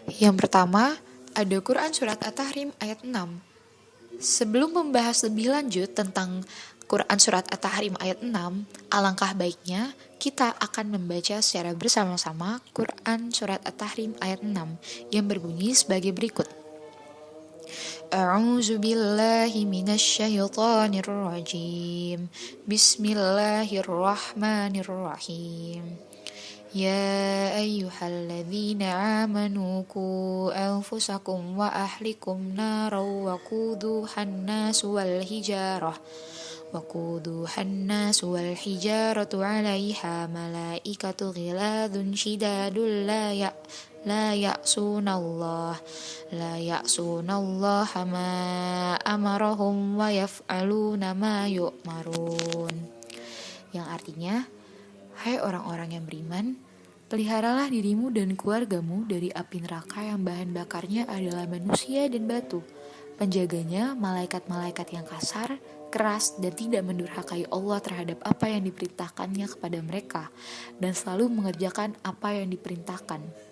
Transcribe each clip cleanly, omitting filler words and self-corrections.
Yang pertama, ada Quran Surat At-Tahrim ayat 6. Sebelum membahas lebih lanjut tentang Quran Surat At-Tahrim ayat 6, alangkah baiknya kita akan membaca secara bersama-sama Quran Surat At-Tahrim ayat 6 yang berbunyi sebagai berikut. A'udzu billahi minasyaitonir rajim. Bismillahirrahmanirrahim. Ya ayyuhalladzina amanu qu anfusakum wa ahlikum naran waquduhan nas wal hijaratu 'alaiha malaikatu ghiladun shidadul la ya'sunallaha ma amarahum wa yaf'aluna ma yu'marun. Yang artinya, hai orang-orang yang beriman, peliharalah dirimu dan keluargamu dari api neraka yang bahan bakarnya adalah manusia dan batu. Penjaganya malaikat-malaikat yang kasar, keras, dan tidak mendurhakai Allah terhadap apa yang diperintahkannya kepada mereka, dan selalu mengerjakan apa yang diperintahkan.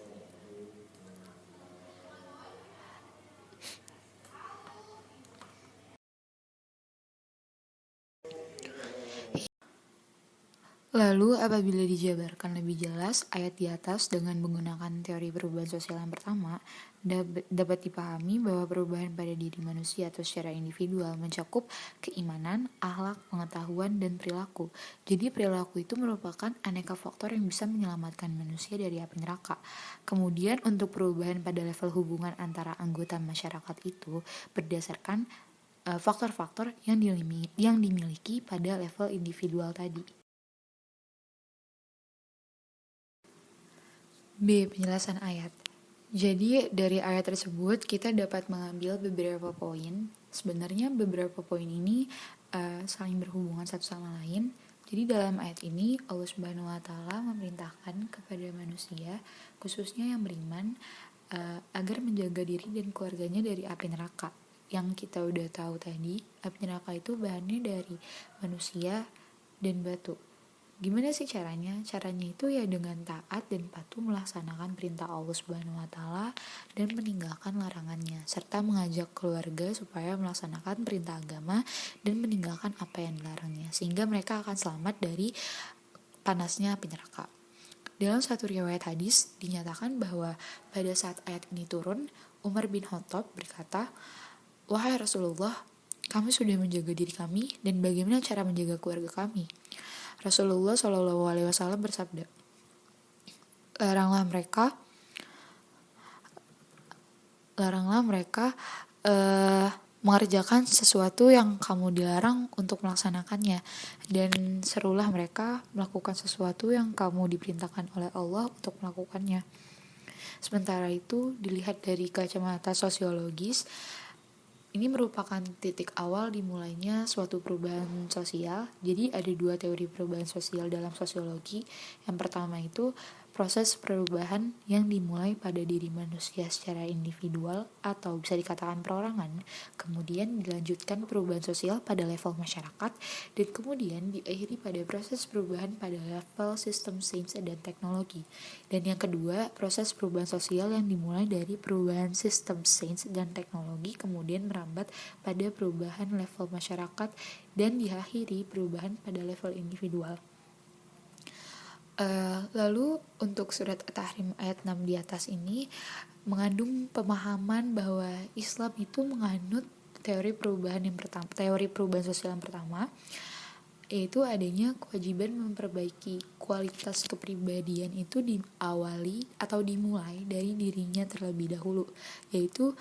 Lalu, apabila dijabarkan lebih jelas ayat di atas dengan menggunakan teori perubahan sosial yang pertama, dapat dipahami bahwa perubahan pada diri manusia atau secara individual mencakup keimanan, akhlak, pengetahuan, dan perilaku. Jadi perilaku itu merupakan aneka faktor yang bisa menyelamatkan manusia dari api neraka. Kemudian untuk perubahan pada level hubungan antara anggota masyarakat itu berdasarkan faktor-faktor yang dimiliki pada level individual tadi. B. Penjelasan ayat. Jadi dari ayat tersebut kita dapat mengambil beberapa poin. Sebenarnya beberapa poin ini saling berhubungan satu sama lain. Jadi dalam ayat ini Allah Subhanahu wa taala memerintahkan kepada manusia, khususnya yang beriman, agar menjaga diri dan keluarganya dari api neraka. Yang kita udah tahu tadi, api neraka itu bahannya dari manusia dan batu. Gimana sih caranya? Caranya itu ya dengan taat dan patuh melaksanakan perintah Allah Subhanahu wa taala dan meninggalkan larangannya, serta mengajak keluarga supaya melaksanakan perintah agama dan meninggalkan apa yang dilarangnya, sehingga mereka akan selamat dari panasnya api neraka. Dalam satu riwayat hadis dinyatakan bahwa pada saat ayat ini turun, Umar bin Khattab berkata, "Wahai Rasulullah, kami sudah menjaga diri kami dan bagaimana cara menjaga keluarga kami?" Rasulullah SAW bersabda, laranglah mereka mengerjakan sesuatu yang kamu dilarang untuk melaksanakannya, dan serulah mereka melakukan sesuatu yang kamu diperintahkan oleh Allah untuk melakukannya. Sementara itu, dilihat dari kacamata sosiologis, ini merupakan titik awal dimulainya suatu perubahan sosial. Jadi ada dua teori perubahan sosial dalam sosiologi. Yang pertama itu proses perubahan yang dimulai pada diri manusia secara individual atau bisa dikatakan perorangan, kemudian dilanjutkan perubahan sosial pada level masyarakat, dan kemudian diakhiri pada proses perubahan pada level sistem sains dan teknologi. Dan yang kedua, proses perubahan sosial yang dimulai dari perubahan sistem sains dan teknologi kemudian merambat pada perubahan level masyarakat dan diakhiri perubahan pada level individual. Lalu untuk surat At-Tahrim ayat 6 di atas ini mengandung pemahaman bahwa Islam itu menganut teori perubahan sosial yang pertama, yaitu adanya kewajiban memperbaiki kualitas kepribadian itu diawali atau dimulai dari dirinya terlebih dahulu, yaitu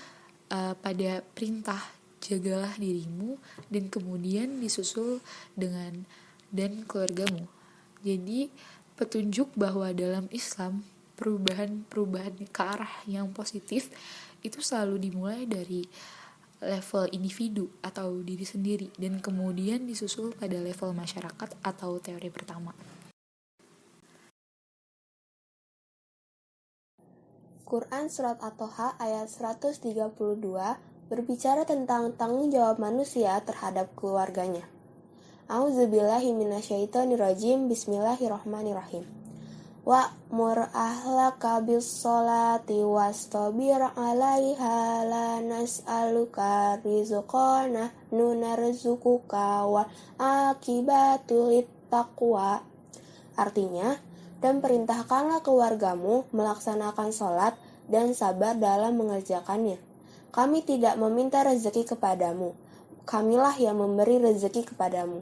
pada perintah jagalah dirimu dan kemudian disusul dengan dan keluargamu. Jadi petunjuk bahwa dalam Islam perubahan ke arah yang positif itu selalu dimulai dari level individu atau diri sendiri dan kemudian disusul pada level masyarakat atau teori pertama. Quran Surat At-Toha ayat 132 berbicara tentang tanggung jawab manusia terhadap keluarganya. A'udzubillahi minasyaitonirrajim. Bismillahirrahmanirrahim. Wa'mur ahlaka bis-sholati wastabir 'alaiha la nas'aluka rizqan nahnu narzuquka wal aqibatu littaqwa. Artinya, dan perintahkanlah keluargamu melaksanakan sholat dan sabar dalam mengerjakannya. Kami tidak meminta rezeki kepadamu, kamilah yang memberi rezeki kepadamu.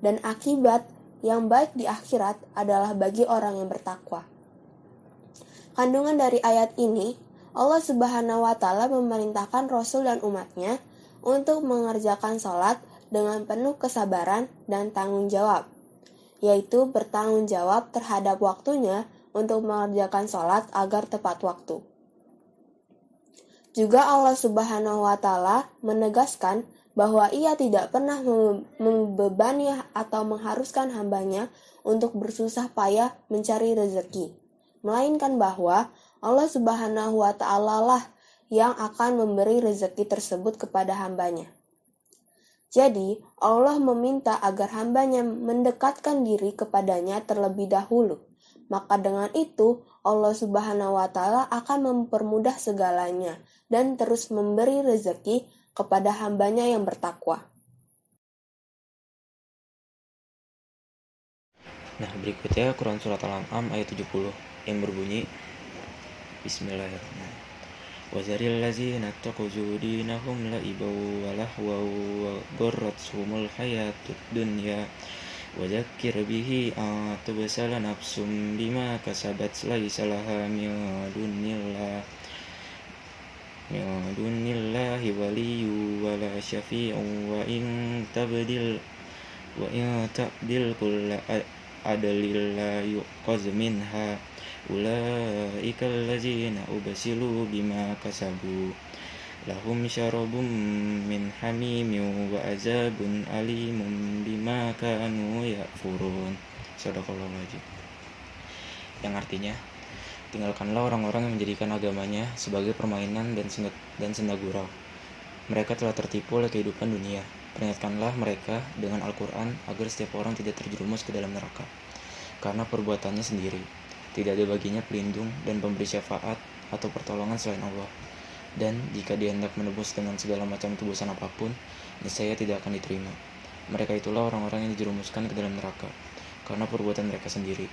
Dan akibat yang baik di akhirat adalah bagi orang yang bertakwa. Kandungan dari ayat ini, Allah Subhanahu wa Ta'ala memerintahkan Rasul dan umatnya untuk mengerjakan sholat dengan penuh kesabaran dan tanggung jawab, yaitu bertanggung jawab terhadap waktunya untuk mengerjakan sholat agar tepat waktu. Juga Allah Subhanahu wa Ta'ala menegaskan bahwa Ia tidak pernah membebani atau mengharuskan hambanya untuk bersusah payah mencari rezeki, melainkan bahwa Allah Subhanahu wa Ta'ala lah yang akan memberi rezeki tersebut kepada hambanya. Jadi, Allah meminta agar hambanya mendekatkan diri kepadanya terlebih dahulu. Maka dengan itu, Allah Subhanahu wa Ta'ala akan mempermudah segalanya dan terus memberi rezeki kepada hambanya yang bertakwa. Nah, berikutnya Quran Surat Al-An'am ayat 70 yang berbunyi Bismillahirrahmanirrahim. Wazaril lazina taquzu dinahum la'ibaw wa lahwaw wa gharrathumul hayatud dunya wa dzakkir bihi an tubsala nafsum bima kasabat laisa laha min dunillahi waliyyu wala syafi'un wa in tabdil kulla adlil la yuqaz minha ulaika allazina ubsilu bima kasabu lahum syarabun min hamimin wa azabun alimun bima kanu yakfurun. Shadaqallahu azim. Yang artinya, tinggalkanlah orang-orang yang menjadikan agamanya sebagai permainan dan senda gurau. Mereka telah tertipu oleh kehidupan dunia. Peringatkanlah mereka dengan Al-Quran agar setiap orang tidak terjerumus ke dalam neraka karena perbuatannya sendiri. Tidak ada baginya pelindung dan pemberi syafaat atau pertolongan selain Allah. Dan jika dia hendak menebus dengan segala macam tebusan apapun, niscaya tidak akan diterima. Mereka itulah orang-orang yang dijerumuskan ke dalam neraka karena perbuatan mereka sendiri.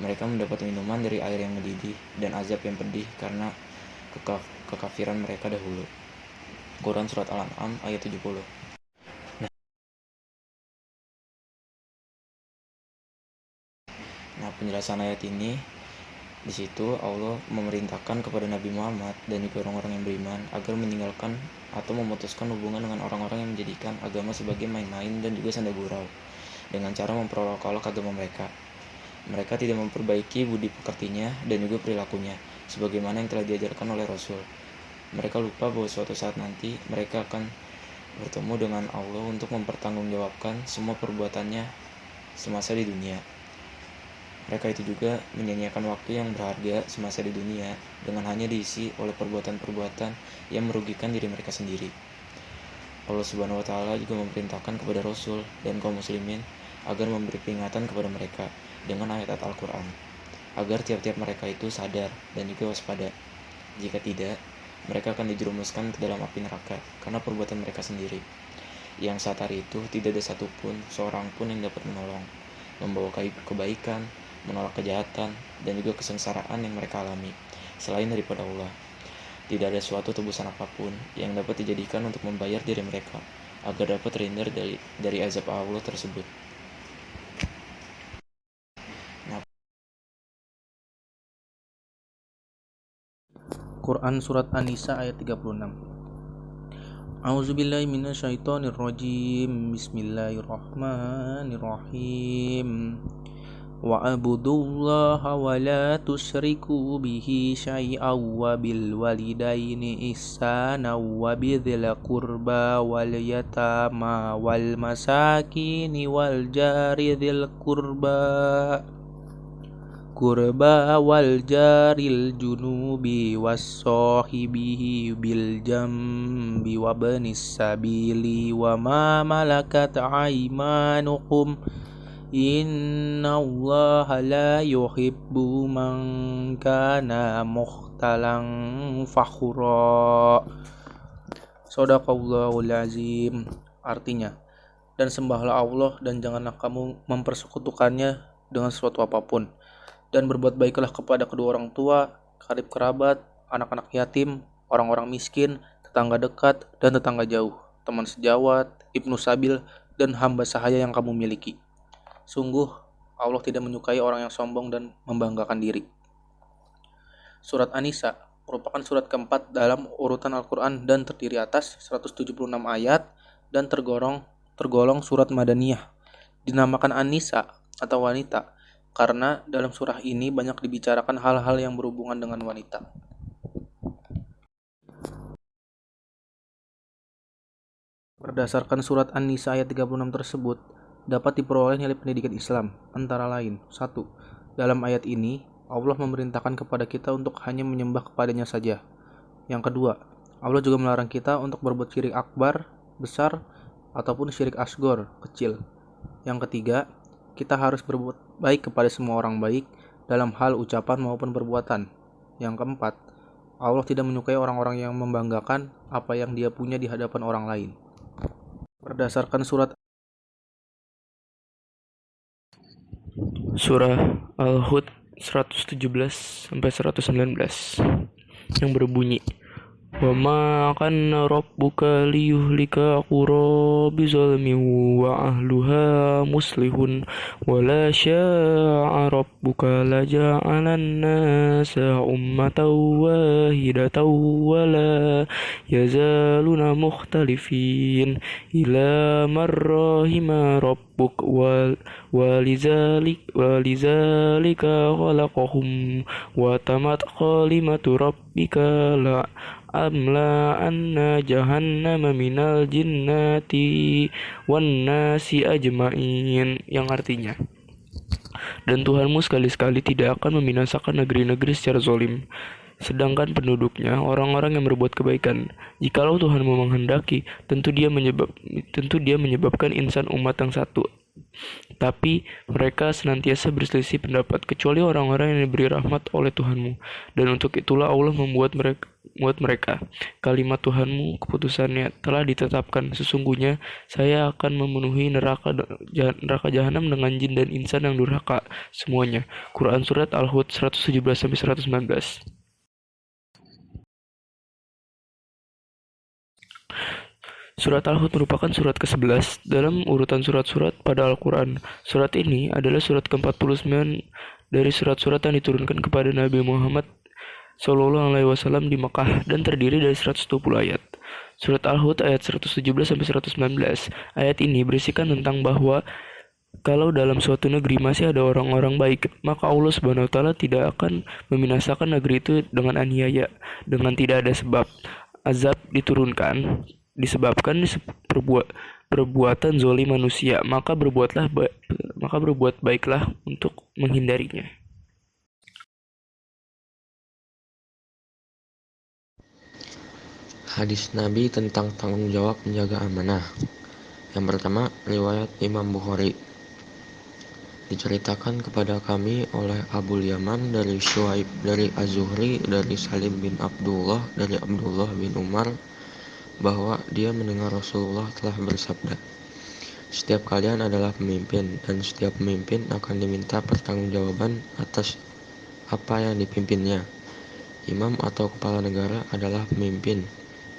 Mereka mendapat minuman dari air yang mendidih dan azab yang pedih karena kekafiran mereka dahulu. Quran Surat Al-An'am ayat 70. Nah, penjelasan ayat ini, di situ Allah memerintahkan kepada Nabi Muhammad dan juga orang-orang yang beriman agar meninggalkan atau memutuskan hubungan dengan orang-orang yang menjadikan agama sebagai main-main dan juga senda gurau dengan cara memperolok-olok agama mereka. Mereka tidak memperbaiki budi pekertinya dan juga perilakunya, sebagaimana yang telah diajarkan oleh Rasul. Mereka lupa bahwa suatu saat nanti mereka akan bertemu dengan Allah untuk mempertanggungjawabkan semua perbuatannya semasa di dunia. Mereka itu juga menyanyiakan waktu yang berharga semasa di dunia dengan hanya diisi oleh perbuatan-perbuatan yang merugikan diri mereka sendiri. Allah Subhanahu wa Ta'ala juga memerintahkan kepada Rasul dan kaum muslimin agar memberi peringatan kepada mereka dengan ayat-ayat Al-Quran, agar tiap-tiap mereka itu sadar dan juga waspada. Jika tidak, mereka akan dijerumuskan ke dalam api neraka karena perbuatan mereka sendiri, yang saat hari itu tidak ada satupun, seorang pun yang dapat menolong, membawa kebaikan, menolak kejahatan, dan juga kesengsaraan yang mereka alami, selain daripada Allah. Tidak ada suatu tebusan apapun yang dapat dijadikan untuk membayar diri mereka, agar dapat terhindar dari azab Allah tersebut. Quran Surat An-Nisa ayat 36. A'udzubillahi minasyaitonirrajim. Bismillahirrahmanirrahim. Wa'budullaha wa la tusyriku bihi syai'aw wa bil walidaini ihsana wa bidzil qurba wal yatama wal masakini wal jari dzil qurba wal jaril junubi was sahibihi bil jambi wa banis sabili wa ma malakat aymanukum Innallaha la yuhibbu man kana mukhtalan fakhura. Shadaqallahul azim. Artinya, dan sembahlah Allah dan janganlah kamu mempersekutukannya dengan sesuatu apapun. Dan berbuat baiklah kepada kedua orang tua, karib kerabat, anak-anak yatim, orang-orang miskin, tetangga dekat dan tetangga jauh, teman sejawat, ibnu sabil, dan hamba sahaya yang kamu miliki. Sungguh, Allah tidak menyukai orang yang sombong dan membanggakan diri. Surat An-Nisa merupakan surat keempat dalam urutan Al-Quran dan terdiri atas 176 ayat dan tergolong surat Madaniyah. Dinamakan An-Nisa atau wanita karena dalam surah ini banyak dibicarakan hal-hal yang berhubungan dengan wanita. Berdasarkan surat An-Nisa ayat 36 tersebut, dapat diperoleh nilai pendidikan Islam, antara lain 1. Dalam ayat ini, Allah memerintahkan kepada kita untuk hanya menyembah kepadanya saja. Yang kedua, Allah juga melarang kita untuk berbuat syirik akbar, besar, ataupun syirik asgor, kecil. Yang ketiga, kita harus berbuat baik kepada semua orang baik dalam hal ucapan maupun perbuatan. Yang keempat, Allah tidak menyukai orang-orang yang membanggakan apa yang dia punya di hadapan orang lain. Berdasarkan surat Al-Hud 117-119 yang berbunyi, "Wa ma kana rabbuka liyuhlika qura bizalmin wa ahluha muslihun wa la syaa rabbuka laja'alan nasa ummatan wahidatan wa la yazaluna mukhtalifin ila marrahima rabbuk walizalika khalaqahum wa tamat kalimatu rabbika la amla anna jahannama minal jinnati wan nasi ajmain, yang artinya, dan Tuhanmu sekali-sekali tidak akan membinasakan negeri-negeri secara zalim, sedangkan penduduknya orang-orang yang berbuat kebaikan. Jikalau Tuhanmu menghendaki, tentu dia menyebabkan insan umat yang satu. Tapi mereka senantiasa berselisih pendapat, kecuali orang-orang yang diberi rahmat oleh Tuhanmu. Dan untuk itulah Allah membuat mereka. Kalimat Tuhanmu, keputusannya telah ditetapkan. Sesungguhnya saya akan memenuhi neraka jahanam dengan jin dan insan yang durhaka semuanya. Quran Surat Al-Hud 117-119. Surat Al-Hud merupakan surat ke-11 dalam urutan surat-surat pada Al-Quran. Surat ini adalah surat ke-49 dari surat-surat yang diturunkan kepada Nabi Muhammad SAW di Mekah dan terdiri dari 120 ayat. Surat Al-Hud ayat 117-119. Ayat ini berisikan tentang bahwa kalau dalam suatu negeri masih ada orang-orang baik, maka Allah Subhanahu wa taala tidak akan membinasakan negeri itu dengan aniaya, dengan tidak ada sebab. Azab diturunkan disebabkan perbuatan zalim manusia, maka berbuat baiklah untuk menghindarinya. Hadis Nabi tentang tanggung jawab menjaga amanah. Yang pertama, riwayat Imam Bukhari. Diceritakan kepada kami oleh Abul Yaman dari Syuaib, dari Az-Zuhri, dari Salim bin Abdullah, dari Abdullah bin Umar, bahwa dia mendengar Rasulullah telah bersabda, "Setiap kalian adalah pemimpin, dan setiap pemimpin akan diminta pertanggungjawaban atas apa yang dipimpinnya. Imam atau kepala negara adalah pemimpin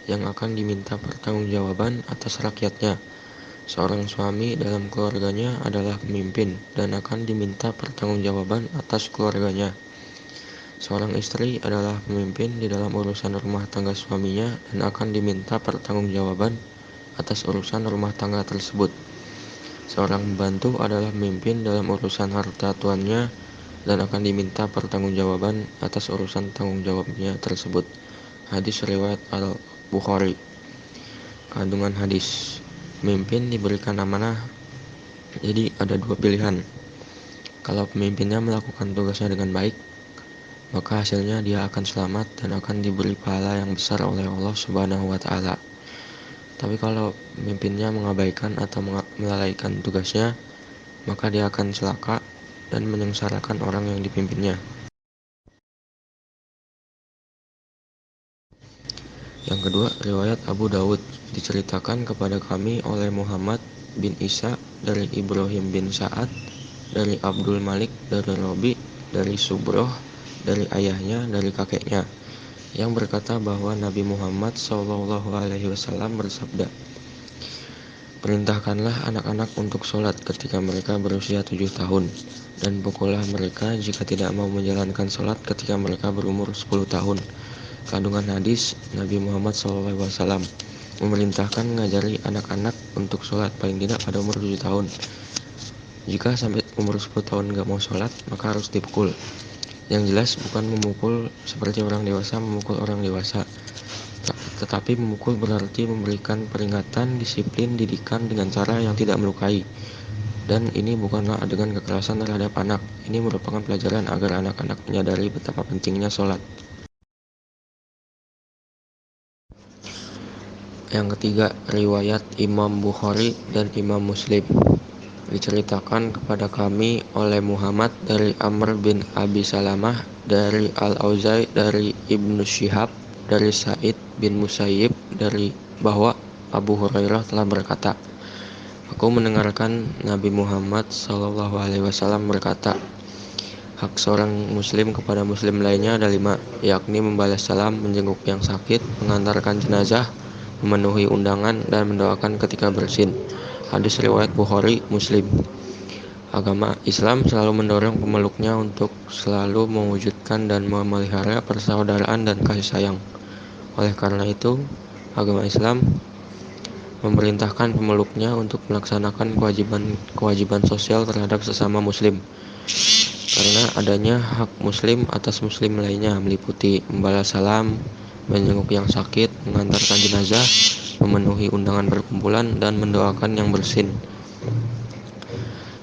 yang akan diminta pertanggungjawaban atas rakyatnya. Seorang suami dalam keluarganya adalah pemimpin dan akan diminta pertanggungjawaban atas keluarganya. Seorang istri adalah pemimpin di dalam urusan rumah tangga suaminya dan akan diminta pertanggungjawaban atas urusan rumah tangga tersebut. Seorang pembantu adalah pemimpin dalam urusan harta tuannya dan akan diminta pertanggungjawaban atas urusan tanggung jawabnya tersebut." Hadis riwayat Al-Bukhari. Kandungan hadis: pemimpin diberikan amanah, jadi ada dua pilihan. Kalau pemimpinnya melakukan tugasnya dengan baik, maka hasilnya dia akan selamat dan akan diberi pahala yang besar oleh Allah Subhanahu wa taala. Tapi kalau pemimpinnya mengabaikan atau melalaikan tugasnya, maka dia akan celaka dan menyengsarakan orang yang dipimpinnya. Yang kedua, riwayat Abu Dawud, diceritakan kepada kami oleh Muhammad bin Isa dari Ibrahim bin Sa'ad, dari Abdul Malik, dari Robi, dari Subroh, dari ayahnya, dari kakeknya, yang berkata bahwa Nabi Muhammad SAW bersabda, "Perintahkanlah anak-anak untuk sholat ketika mereka berusia 7 tahun, dan pukullah mereka jika tidak mau menjalankan sholat ketika mereka berumur 10 tahun." Kandungan hadis, Nabi Muhammad SAW memerintahkan mengajari anak-anak untuk sholat paling tidak pada umur 7 tahun. Jika sampai umur 10 tahun nggak mau sholat, maka harus dipukul. Yang jelas bukan memukul seperti orang dewasa memukul orang dewasa, tetapi memukul berarti memberikan peringatan, disiplin, didikan dengan cara yang tidak melukai. Dan ini bukanlah dengan kekerasan terhadap anak. Ini merupakan pelajaran agar anak-anak menyadari betapa pentingnya sholat. Yang ketiga, riwayat Imam Bukhari dan Imam Muslim, diceritakan kepada kami oleh Muhammad dari Amr bin Abi Salamah, dari Al-Auzai, dari Ibnu Syihab, dari Sa'id bin Musayyib, dari bahwa Abu Hurairah telah berkata, "Aku mendengarkan Nabi Muhammad SAW berkata, hak seorang muslim kepada muslim lainnya ada 5, yakni membalas salam, menjenguk yang sakit, mengantarkan jenazah, memenuhi undangan, dan mendoakan ketika bersin." Hadis riwayat Bukhari, Muslim. Agama Islam selalu mendorong pemeluknya untuk selalu mewujudkan dan memelihara persaudaraan dan kasih sayang. Oleh karena itu, agama Islam memerintahkan pemeluknya untuk melaksanakan kewajiban sosial terhadap sesama muslim. Karena adanya hak muslim atas muslim lainnya meliputi membalas salam, menjenguk yang sakit, mengantarkan jenazah, memenuhi undangan perkumpulan, dan mendoakan yang bersin.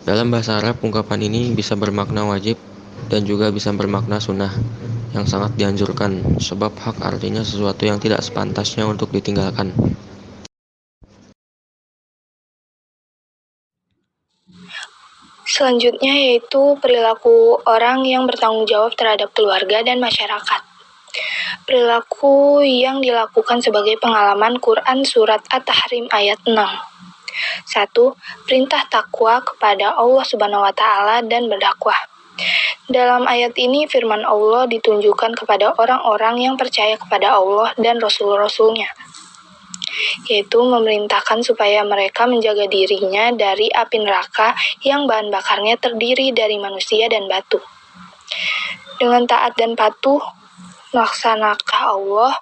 Dalam bahasa Arab, ungkapan ini bisa bermakna wajib dan juga bisa bermakna sunnah, yang sangat dianjurkan, sebab hak artinya sesuatu yang tidak sepantasnya untuk ditinggalkan. Selanjutnya yaitu perilaku orang yang bertanggung jawab terhadap keluarga dan masyarakat. Perilaku yang dilakukan sebagai pengalaman Quran Surat At-Tahrim ayat 6. 1. Perintah takwa kepada Allah Subhanahu wa Ta'ala dan berdakwah. Dalam ayat ini firman Allah ditunjukkan kepada orang-orang yang percaya kepada Allah dan Rasul-Rasulnya, yaitu memerintahkan supaya mereka menjaga dirinya dari api neraka yang bahan bakarnya terdiri dari manusia dan batu. Dengan taat dan patuh, melaksanakan Allah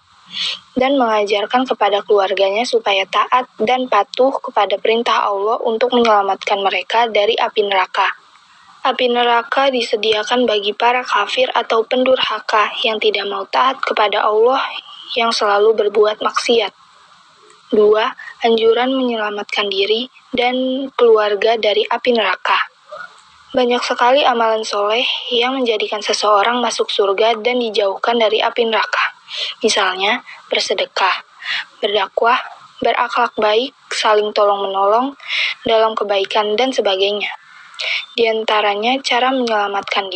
dan mengajarkan kepada keluarganya supaya taat dan patuh kepada perintah Allah untuk menyelamatkan mereka dari api neraka. Api neraka disediakan bagi para kafir atau pendurhaka yang tidak mau taat kepada Allah, yang selalu berbuat maksiat. 2. Anjuran menyelamatkan diri dan keluarga dari api neraka. Banyak sekali amalan soleh yang menjadikan seseorang masuk surga dan dijauhkan dari api neraka. Misalnya, bersedekah, berdakwah, berakhlak baik, saling tolong-menolong dalam kebaikan, dan sebagainya. Di antaranya, cara menyelamatkan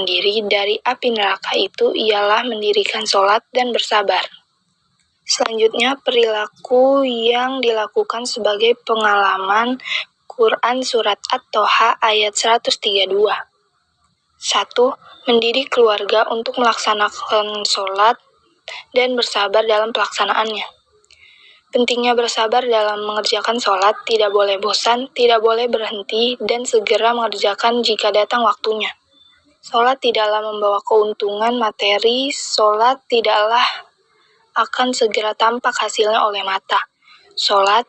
diri dari api neraka itu ialah mendirikan sholat dan bersabar. Selanjutnya, perilaku yang dilakukan sebagai pengalaman Quran Surat At-Toha ayat 132. 1. Mendidik keluarga untuk melaksanakan sholat dan bersabar dalam pelaksanaannya. Pentingnya bersabar dalam mengerjakan sholat, tidak boleh bosan, tidak boleh berhenti, dan segera mengerjakan jika datang waktunya. Sholat tidaklah membawa keuntungan materi, sholat tidaklah akan segera tampak hasilnya oleh mata. Sholat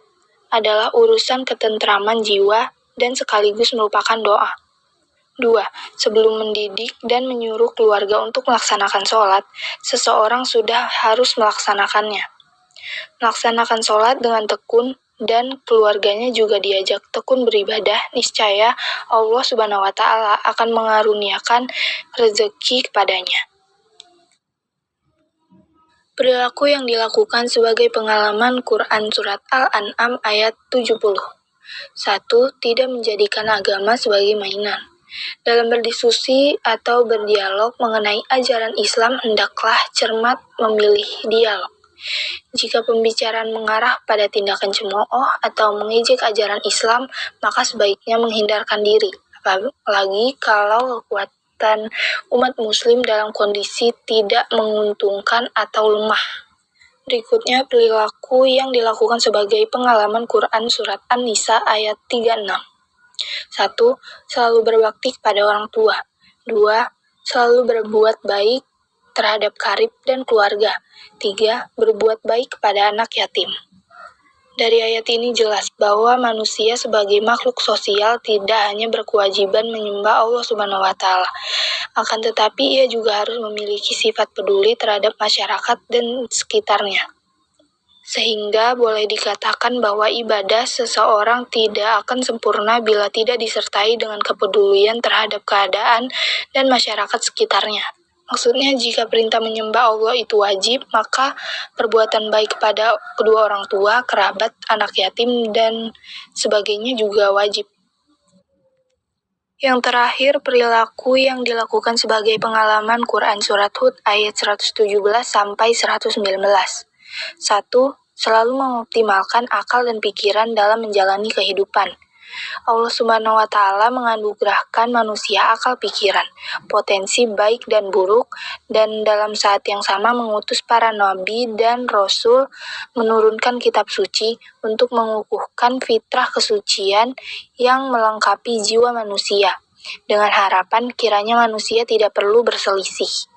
adalah urusan ketentraman jiwa dan sekaligus merupakan doa. 2. Sebelum mendidik dan menyuruh keluarga untuk melaksanakan sholat, seseorang sudah harus melaksanakannya. Melaksanakan sholat dengan tekun dan keluarganya juga diajak tekun beribadah, niscaya Allah Subhanahu wa Ta'ala akan mengaruniakan rezeki kepadanya. Perilaku yang dilakukan sebagai pengalaman Quran Surat Al-An'am ayat 70. 1. Tidak menjadikan agama sebagai mainan. Dalam berdiskusi atau berdialog mengenai ajaran Islam, hendaklah cermat memilih dialog. Jika pembicaraan mengarah pada tindakan cemooh atau mengejek ajaran Islam, maka sebaiknya menghindarkan diri, apalagi kalau kekuatan umat muslim dalam kondisi tidak menguntungkan atau lemah. Berikutnya perilaku yang dilakukan sebagai pengalaman Quran Surat An-Nisa ayat 36. 1. Selalu berbakti kepada orang tua. 2. Selalu berbuat baik terhadap karib dan keluarga. 3. Berbuat baik kepada anak yatim. Dari ayat ini jelas bahwa manusia sebagai makhluk sosial tidak hanya berkewajiban menyembah Allah Subhanahu wa Ta'ala, akan tetapi ia juga harus memiliki sifat peduli terhadap masyarakat dan sekitarnya. Sehingga boleh dikatakan bahwa ibadah seseorang tidak akan sempurna bila tidak disertai dengan kepedulian terhadap keadaan dan masyarakat sekitarnya. Maksudnya, jika perintah menyembah Allah itu wajib, maka perbuatan baik kepada kedua orang tua, kerabat, anak yatim, dan sebagainya juga wajib. Yang terakhir, perilaku yang dilakukan sebagai pengalaman Quran Surat Hud ayat 117-119. 1. Selalu mengoptimalkan akal dan pikiran dalam menjalani kehidupan. Allah Subhanahu wa Ta'ala menganugerahkan manusia akal pikiran, potensi baik dan buruk, dan dalam saat yang sama mengutus para nabi dan rasul, menurunkan kitab suci untuk mengukuhkan fitrah kesucian yang melengkapi jiwa manusia, dengan harapan kiranya manusia tidak perlu berselisih.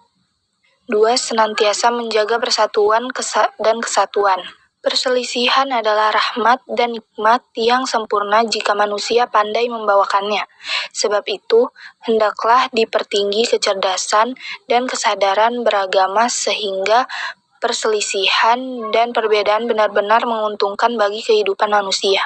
2. Senantiasa menjaga persatuan dan kesatuan. Perselisihan adalah rahmat dan nikmat yang sempurna jika manusia pandai membawakannya. Sebab itu, hendaklah dipertinggi kecerdasan dan kesadaran beragama sehingga perselisihan dan perbedaan benar-benar menguntungkan bagi kehidupan manusia.